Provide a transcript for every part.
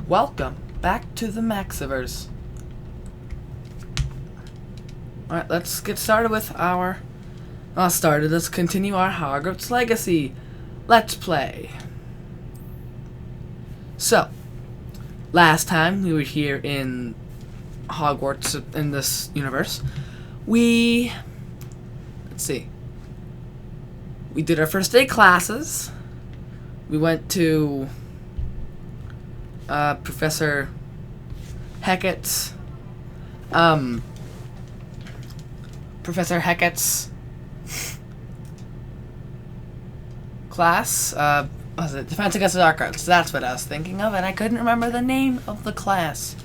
Welcome back to the Maxiverse. Alright, let's get started with our... let's continue our Hogwarts Legacy Let's Play. So, last time we were here in Hogwarts, in this universe, we did our first day classes. We went to Professor Hecat's class. Was it Defense Against the Dark Arts? That's what I was thinking of, and I couldn't remember the name of the class.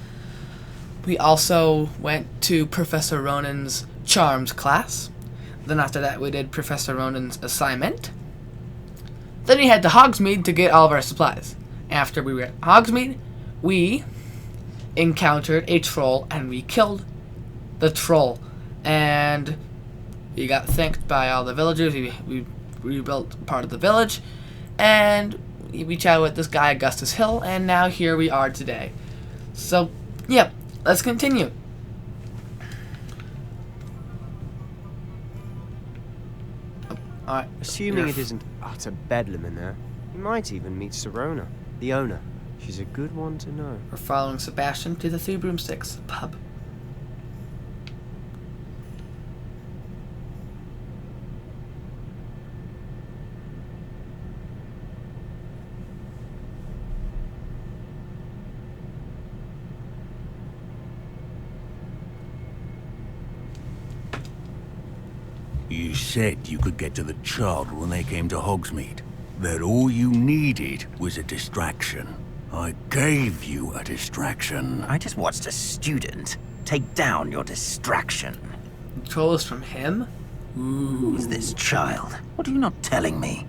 We also went to Professor Ronan's Charms class. Then after that, we did Professor Ronan's assignment. Then we head to Hogsmeade to get all of our supplies. After we were at Hogsmeade, we encountered a troll, and we killed the troll. And we got thanked by all the villagers. We rebuilt part of the village. And we chatted with this guy, Augustus Hill, and now here we are today. So, yeah, let's continue. Alright. Assuming it isn't utter bedlam in there, you might even meet Sirona, the owner. She's a good one to know. We're following Sebastian to the Three Broomsticks pub. You said you could get to the child when they came to Hogsmeade. That all you needed was a distraction. I gave you a distraction. I just watched a student take down your distraction. The troll is from him? Who's this child? What are you not telling me?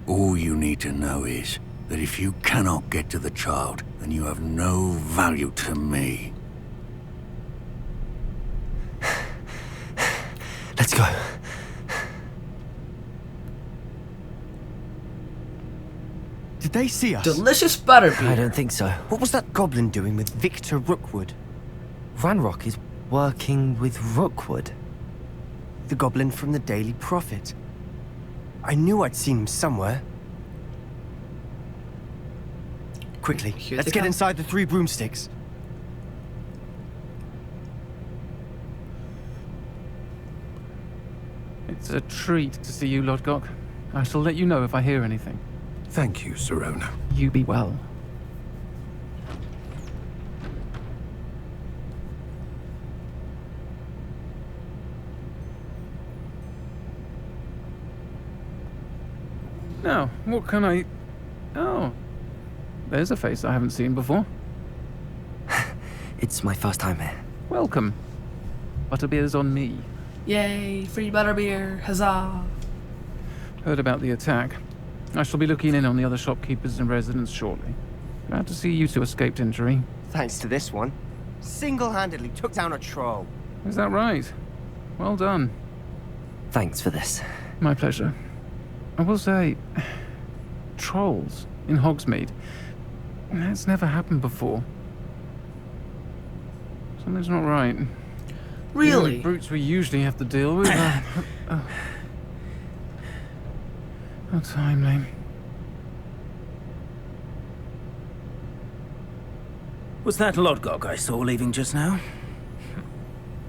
All you need to know is that if you cannot get to the child, then you have no value to me. Let's go. Did they see us? Delicious butterbeer. I don't think so. What was that goblin doing with Victor Rookwood? Ranrock is working with Rookwood. The goblin from the Daily Prophet. I knew I'd seen him somewhere. Quickly, Here let's they get come. inside the Three Broomsticks. It's a treat to see you, Lodgok. I shall let you know if I hear anything. Thank you, Sirona. You be well. Now, what can I... Oh, there's a face I haven't seen before. It's my first time here. Welcome. Butterbeer's on me. Yay, free butterbeer, huzzah. Heard about the attack. I shall be looking in on the other shopkeepers and residents shortly. Glad to see you two escaped injury. Thanks to this one. Single-handedly took down a troll. Is that right? Well done. Thanks for this. My pleasure. I will say, trolls in Hogsmeade. That's never happened before. Something's not right. Really? The brutes we usually have to deal with. How timely. Was that Lodgok I saw leaving just now?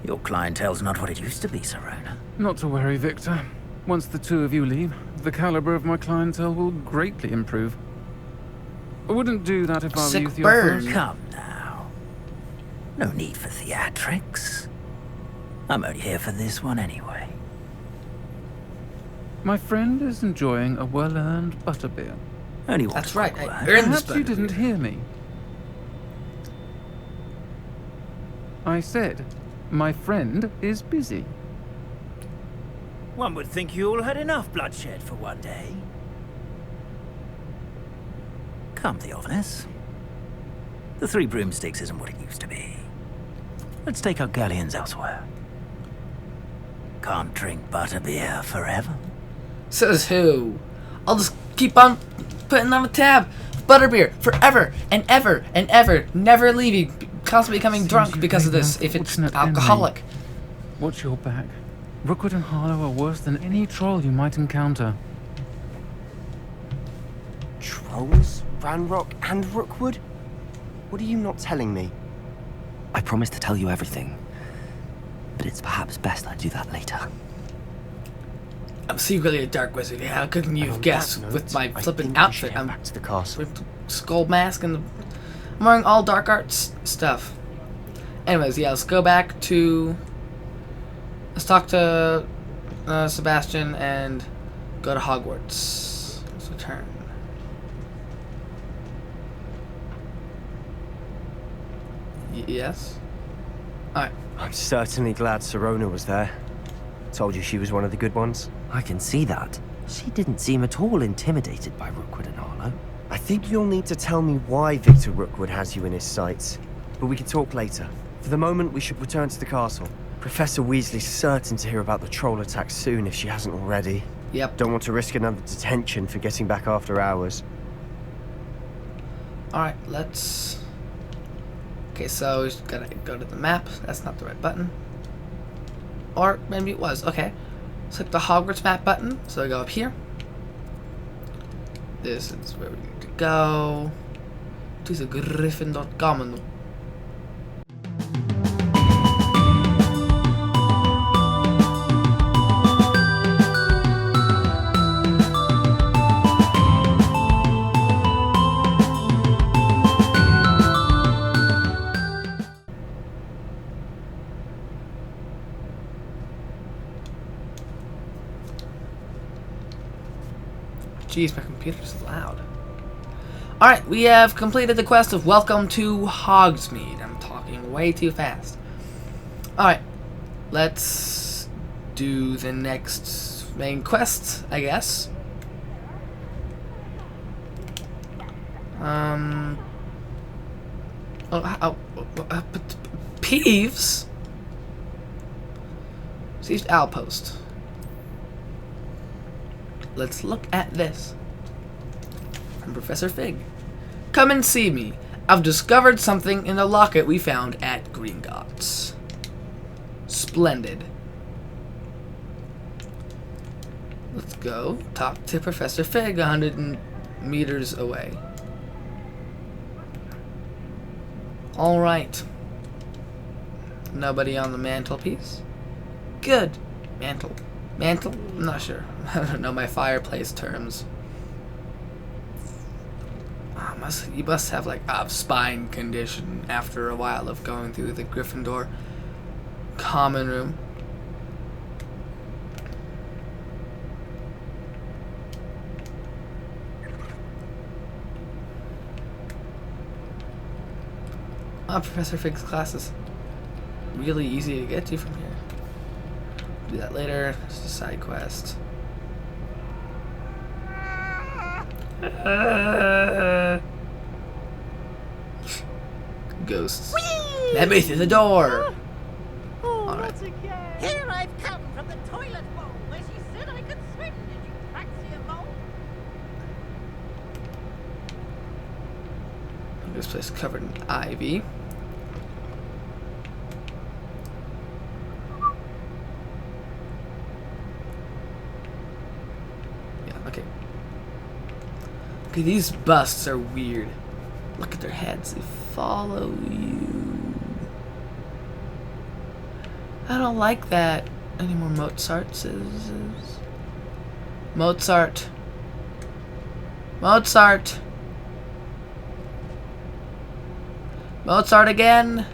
Your clientele's not what it used to be, Sirona. Not to worry, Victor. Once the two of you leave, the caliber of my clientele will greatly improve. I wouldn't do that if I were Sick you, Theophilus. bird. Come now. No need for theatrics. I'm only here for this one anyway. My friend is enjoying a well-earned butterbeer. Only one That's right, quick I word. earned this Perhaps you butterbeer. didn't hear me. I said, my friend is busy. One would think you all had enough bloodshed for one day. Come, Theophilus. The Three Broomsticks isn't what it used to be. Let's take our galleons elsewhere. Can't drink butterbeer forever. Says who? I'll just keep on putting on a tab. Butterbeer, forever and ever and ever, never leaving, constantly becoming Seems drunk you've because of made an this, if it's unfortunate enemy. alcoholic. Watch your back. Rookwood and Harlow are worse than any troll you might encounter. Trolls? Ranrock and Rookwood? What are you not telling me? I promised to tell you everything, but it's perhaps best I do that later. I'm secretly a dark wizard. How couldn't you And have on guessed that note, with my I flippin' think we should outfit? head I'm back to the castle. with the skull mask and I'm wearing all dark arts stuff. Anyways, yeah, let's go back to. Let's talk to Sebastian and go to Hogwarts. Let's return. Yes? Alright. I'm certainly glad Sirona was there. Told you she was one of the good ones. I can see that. She didn't seem at all intimidated by Rookwood and Harlow. I think you'll need to tell me why Victor Rookwood has you in his sights. But we can talk later. For the moment, we should return to the castle. Professor Weasley's certain to hear about the troll attack soon if she hasn't already. Yep. Don't want to risk another detention for getting back after hours. Alright, let's. Okay, so we just gotta go to the map. That's not the right button. Or maybe it was. Okay. Click the Hogwarts map button. So I go up here. This is where we need to go. To the Gryffindor. Jeez, my computer's loud. Alright, we have completed the quest of Welcome to Hogsmeade. I'm talking way too fast. Alright, let's do the next main quest, I guess. Peeves? Received outpost. Let's look at this. From Professor Fig. Come and see me. I've discovered something in the locket we found at Gringotts. Splendid. Let's go talk to Professor Fig 100 meters away. Alright. Nobody on the mantelpiece? Good. Mantle? I'm not sure. I don't know my fireplace terms. You must have like a spine condition after a while of going through the Gryffindor common room. Professor Fig's class is really easy to get to from here. Do that later. It's a side quest. Ghosts. Let me through the door. All right. Here I've come from the toilet bowl where she said I could swim. Did you fancy a bowl? This place is covered in ivy. Okay, these busts are weird. Look at their heads. They follow you. I don't like that. Any more Mozarts? Mozart. Mozart. Mozart again.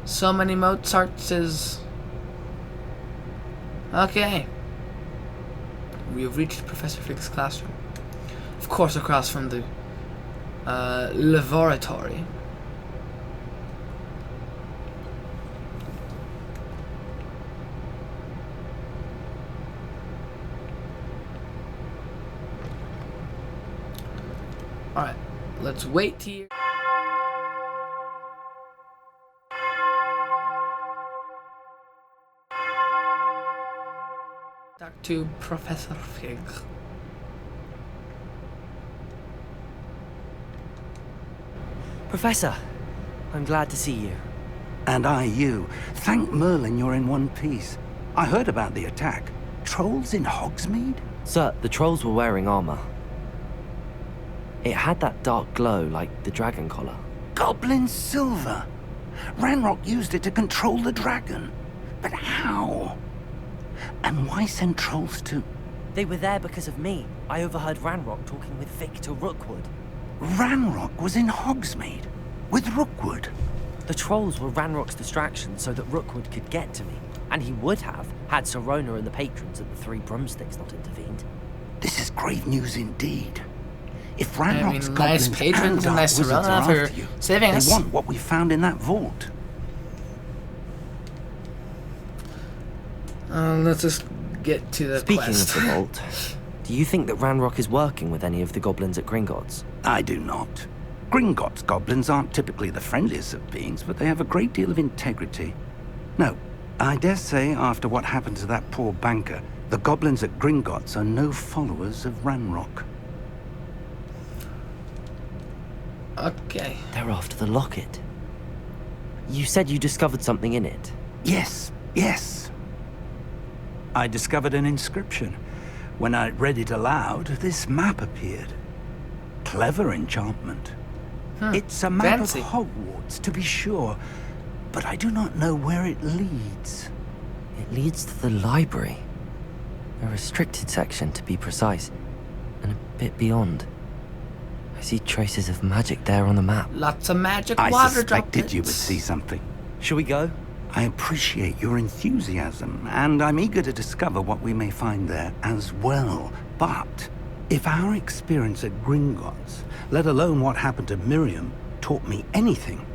So many Mozartses. Okay. We have reached Professor Fig's classroom. Of course, across from the laboratory. Alright, let's wait here. Talk to Professor Fig. Professor, I'm glad to see you. And I you. Thank Merlin you're in one piece. I heard about the attack. Trolls in Hogsmeade? Sir, the trolls were wearing armor. It had that dark glow like the dragon collar. Goblin silver. Ranrock used it to control the dragon. But how? And why send trolls to... They were there because of me. I overheard Ranrock talking with Victor Rookwood. Ranrock was in Hogsmeade with Rookwood. The trolls were Ranrock's distraction so that Rookwood could get to me. And he would have, had Sirona and the patrons at the Three Broomsticks not intervened. This is grave news indeed. If I Ranrock's mean, nice goblins patrons and nice wizards Sirona are for after you, saving they us. want what we found in that vault. Let's just get to the Speaking quest. of the vault, do you think that Ranrock is working with any of the goblins at Gringotts? I do not. Gringotts goblins aren't typically the friendliest of beings, but they have a great deal of integrity. No, I dare say after what happened to that poor banker, the goblins at Gringotts are no followers of Ranrock. Okay. They're after the locket. You said you discovered something in it. Yes, yes. I discovered an inscription. When I read it aloud, this map appeared. Clever enchantment. It's a map Fancy. of Hogwarts, to be sure, but I do not know where it leads. It leads to the library. A restricted section, to be precise. And a bit beyond. I see traces of magic there on the map. Lots of magic I water suspected droplets. you would see something. Shall we go? I appreciate your enthusiasm, and I'm eager to discover what we may find there as well. But if our experience at Gringotts, let alone what happened to Miriam, taught me anything,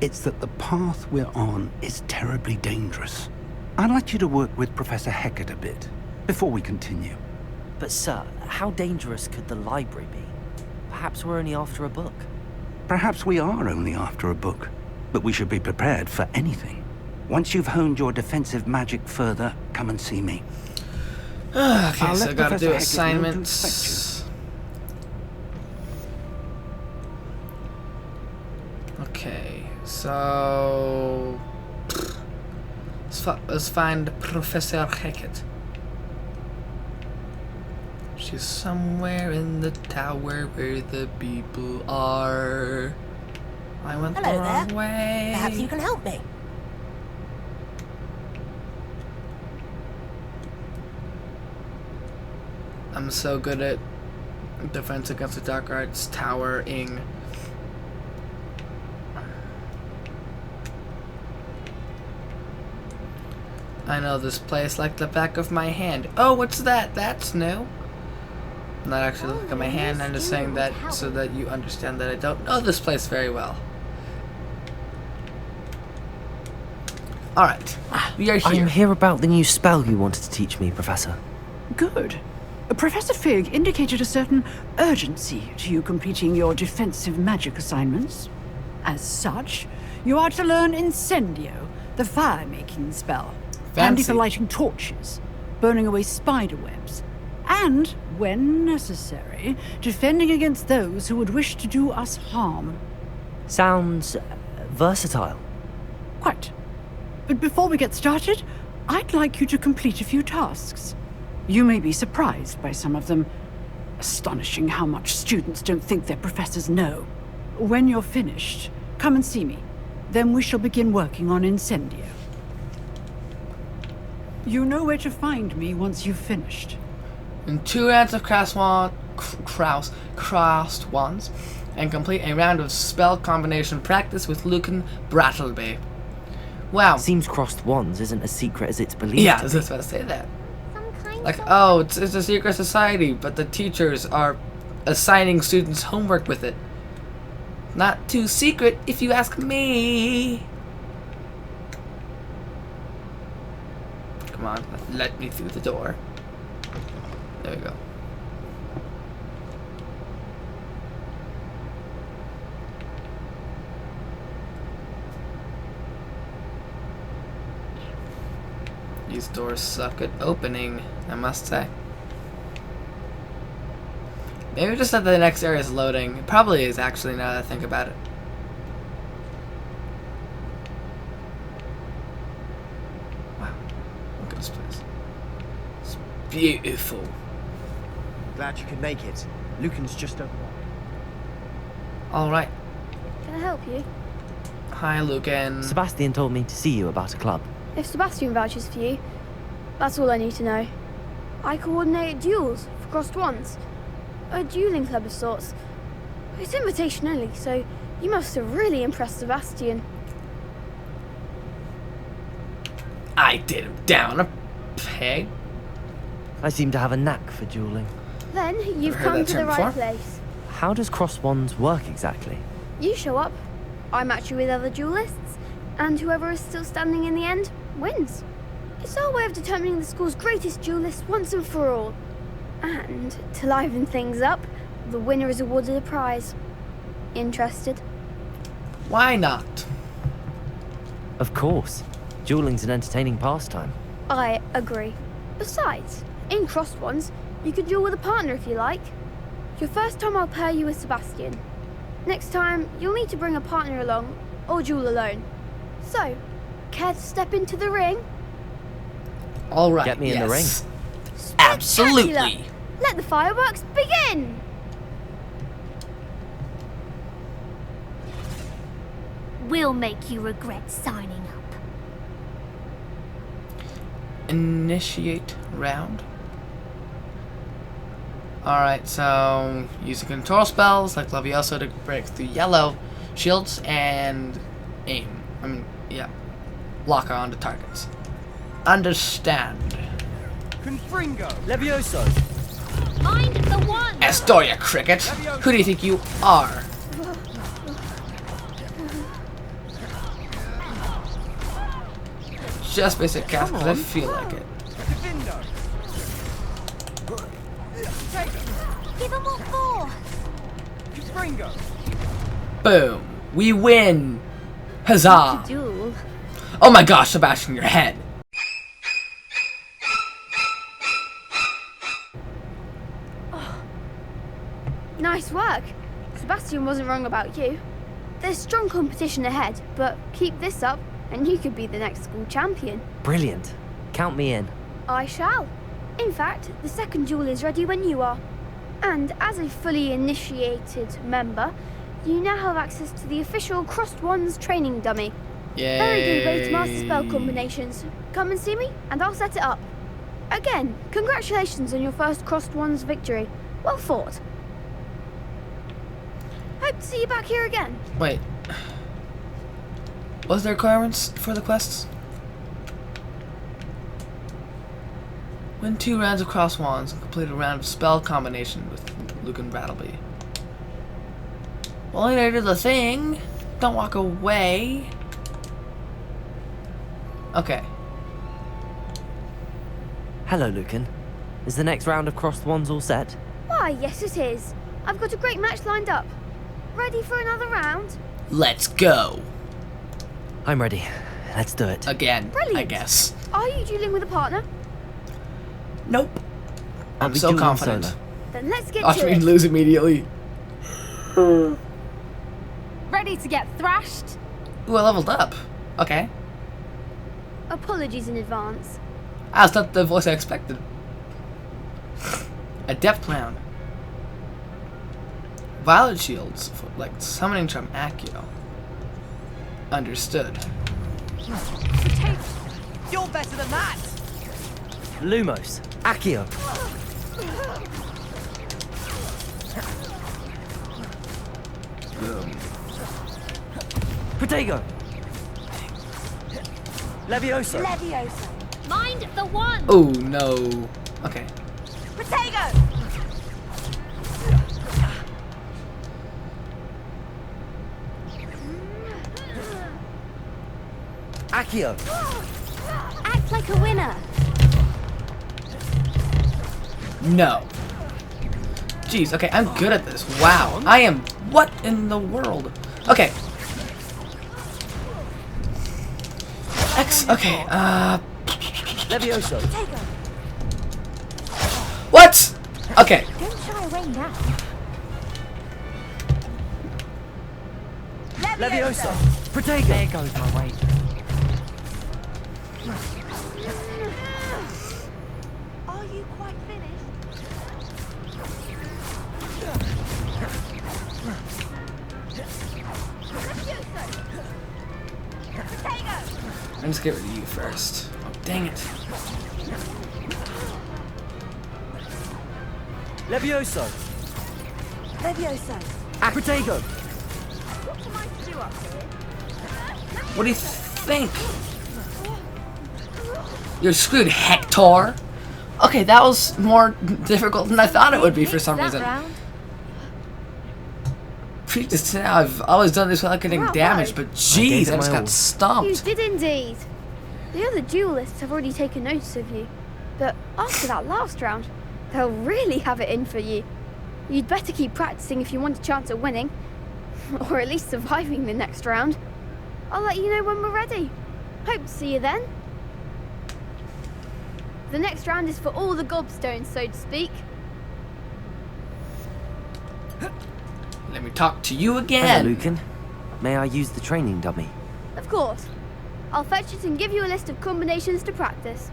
it's that the path we're on is terribly dangerous. I'd like you to work with Professor Hecat a bit, before we continue. But sir, how dangerous could the library be? Perhaps we're only after a book. Perhaps we are only after a book, but we should be prepared for anything. Once you've honed your defensive magic further, come and see me. Okay, I'll so I let gotta Professor do Hecat know to assignments. Okay, so let's find Professor Hecat. She's somewhere in the tower where the people are. I went Hello the wrong there. way. Perhaps you can help me. I'm so good at Defense Against the Dark Arts towering. I know this place like the back of my hand. Oh, what's that? That's new. I'm not actually looking at my hand, I'm just saying that so that you understand that I don't know this place very well. Alright, we are here. I'm here about the new spell you wanted to teach me, Professor. Good. Professor Fig indicated a certain urgency to you completing your defensive magic assignments. As such, you are to learn Incendio, the fire-making spell. Handy for Fancy. lighting torches, burning away spider webs, and, when necessary, defending against those who would wish to do us harm. Sounds versatile. Quite. But before we get started, I'd like you to complete a few tasks. You may be surprised by some of them. Astonishing how much students don't think their professors know. When you're finished, come and see me. Then we shall begin working on Incendio. You know where to find me once you've finished. In 2 rounds of crossed wands, and complete a round of spell combination practice with Lucan Brattleby. Wow. Seems crossed wands isn't as secret as it's believed Yeah, I to was be. just about to say that. Some kind Like, of... oh, it's a secret society, but the teachers are assigning students homework with it. Not too secret, if you ask me. Come on, let me through the door. There we go. These doors suck at opening, I must say. Maybe just that the next area is loading. It probably is actually, now that I think about it. Beautiful. Glad you could make it. Lucan's just over there. Alright. Can I help you? Hi, Lucan. Sebastian told me to see you about a club. If Sebastian vouches for you, that's all I need to know. I coordinate duels for crossed wands. A dueling club of sorts. It's invitation only, so you must have really impressed Sebastian. I did him down a peg. I seem to have a knack for dueling. Then you've Never heard come that to the term right before. place. How does cross wands work exactly? You show up, I match you with other duelists, and whoever is still standing in the end wins. It's our way of determining the school's greatest duelist once and for all. And to liven things up, the winner is awarded a prize. Interested? Why not? Of course. Dueling's an entertaining pastime. I agree. Besides, in crossed ones, you can duel with a partner if you like. Your first time I'll pair you with Sebastian. Next time, you'll need to bring a partner along, or duel alone. So, care to step into the ring? Alright. Get me in the ring. Absolutely. Spectacular! Let the fireworks begin! We'll make you regret signing up. Initiate round. Alright, so using control spells like Levioso to break through yellow shields and aim. Lock onto targets. Understand. Confringo! Levioso! Mind the one! Astoria Cricket! Who do you think you are? Just basic cast because I feel like it. Give them all four! Boom. We win. Huzzah. Duel? Oh my gosh, Sebastian, your head. Nice work. Sebastian wasn't wrong about you. There's strong competition ahead, but keep this up and you could be the next school champion. Brilliant. Count me in. I shall. In fact, the second duel is ready when you are. And as a fully initiated member, you now have access to the official Crossed Wands training dummy. Yay. Very good way to master spell combinations. Come and see me, and I'll set it up. Again, congratulations on your first Crossed Wands victory. Well fought. Hope to see you back here again. Wait. Was there requirements for the quests? Win 2 rounds of cross wands and complete a round of spell combination with Lucan Brattleby. Well, I did the thing. Don't walk away. Okay. Hello, Lucan. Is the next round of crossed wands all set? Why, yes it is. I've got a great match lined up. Ready for another round? Let's go. I'm ready. Let's do it. Again, Brilliant. I guess. Are you dueling with a partner? Nope. I'll I'm be so dueling confident. solo. Then let's get Watch to me it. lose immediately. Ready to get thrashed? Ooh, I leveled up. Okay. Apologies in advance. That's not the voice I expected. Adept Clown. Violet shields, for, like summoning charm Accio. Understood. You're better than that! Lumos. Accio. Protego. Levioso. Levioso. Mind the one! Oh no. Okay. Protego! Accio. Act like a winner. No. Jeez, okay, I'm good at this. Wow. I am. What in the world? Okay. Okay, Levioso. what? Okay. Don't shy away now. Levioso. Protego. There goes my weight. Are Are you quite finished? I'm just get rid of you first. Oh, dang it. Levioso! Levioso. Protego! What am I to do up here? What do you think? You're screwed, Hector. Okay, that was more difficult than I thought it would be for some reason. Previous now, I've always done this without getting damaged, but jeez, I just got You stomped. did indeed. The other duelists have already taken notice of you, but after that last round, they'll really have it in for you. You'd better keep practicing if you want a chance at winning, or at least surviving the next round. I'll let you know when we're ready. Hope to see you then. The next round is for all the gobstones, so to speak. Let me talk to you Hello, again. Lucan. May I use the training dummy? Of course. I'll fetch it and give you a list of combinations to practice.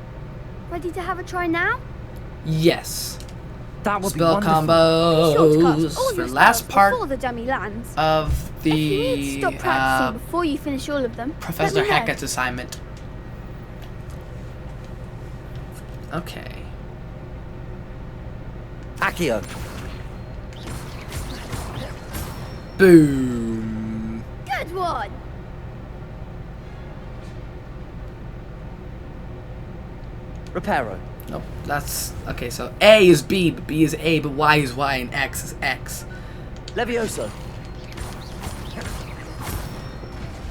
Ready to have a try now? Yes. That would be Spell wonderful. Shortcut combos all for your last spells part before the dummy lands. of If you need to the stop practicing before you finish all of them, Professor let me know. Hackett's assignment. Okay. Accio! Boom. Good one. Reparo. Nope, that's okay. So A is B, but B is A, but Y is Y, and X is X. Levioso.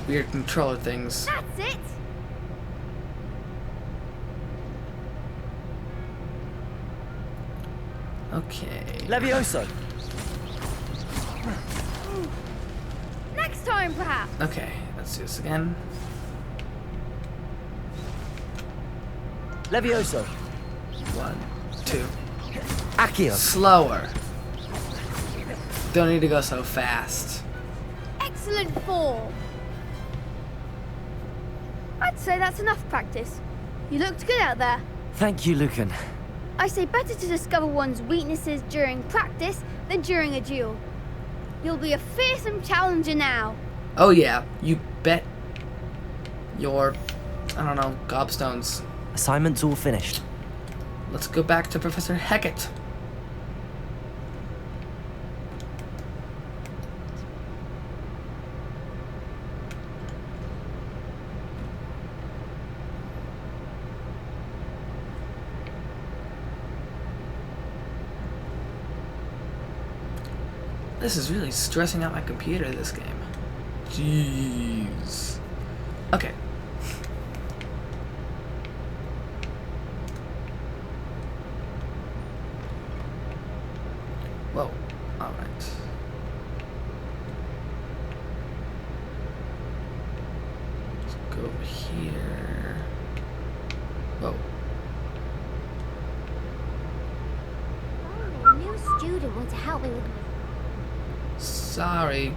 Weird controller things. That's it. Okay. Levioso. Next time, perhaps. Okay, let's do this again. Levioso. 1, 2. Accio. Slower. Don't need to go so fast. Excellent form. I'd say that's enough practice. You looked good out there. Thank you, Lucan. I say better to discover one's weaknesses during practice than during a duel. You'll be a fearsome challenger now. Oh yeah, you bet your, I don't know, gobstones. Assignment's all finished. Let's go back to Professor Hackett. This is really stressing out my computer, this game. Jeez. Okay. Whoa. Alright. Let's go over here. Whoa. A new student wants to help me with my... Sorry.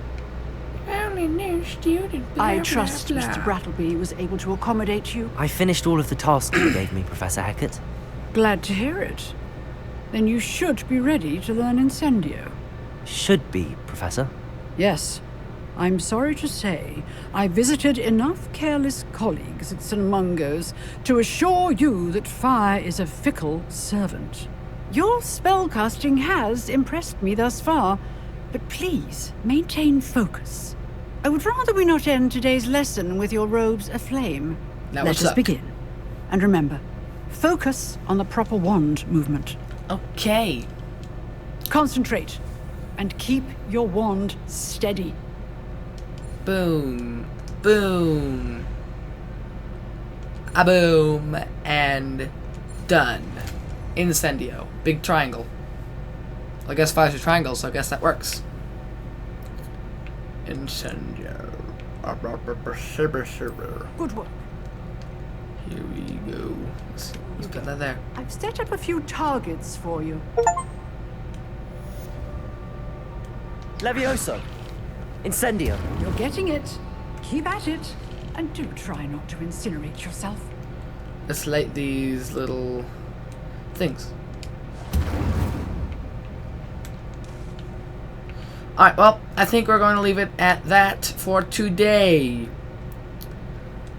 Only new student. I trust Mr. Brattleby was able to accommodate you. I finished all of the tasks you gave me, Professor Hackett. Glad to hear it. Then you should be ready to learn Incendio. Should be, Professor. Yes. I'm sorry to say, I visited enough careless colleagues at St. Mungo's to assure you that fire is a fickle servant. Your spellcasting has impressed me thus far, but please maintain focus. I would rather we not end today's lesson with your robes aflame. That Let would us suck. begin. And remember, focus on the proper wand movement. Okay. Concentrate and keep your wand steady. Boom. Boom. A boom. And done. Incendio. Big triangle. I guess fire's a triangle, so I guess that works. Incendio. Good work. Here we go. Let's see. Let's put that there. I've set up a few targets for you. Levioso. Incendio. You're getting it. Keep at it. And do try not to incinerate yourself. Let's light these little things. Alright, well, I think we're going to leave it at that for today.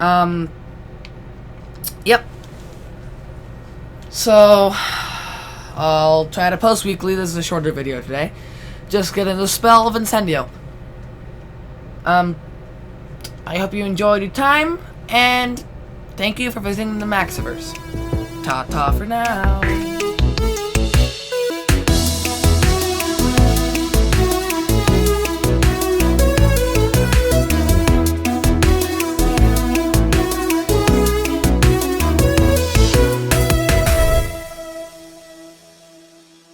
Yep. So, I'll try to post weekly. This is a shorter video today. Just getting the spell of Incendio. I hope you enjoyed your time, and thank you for visiting the Maxiverse. Ta-ta for now.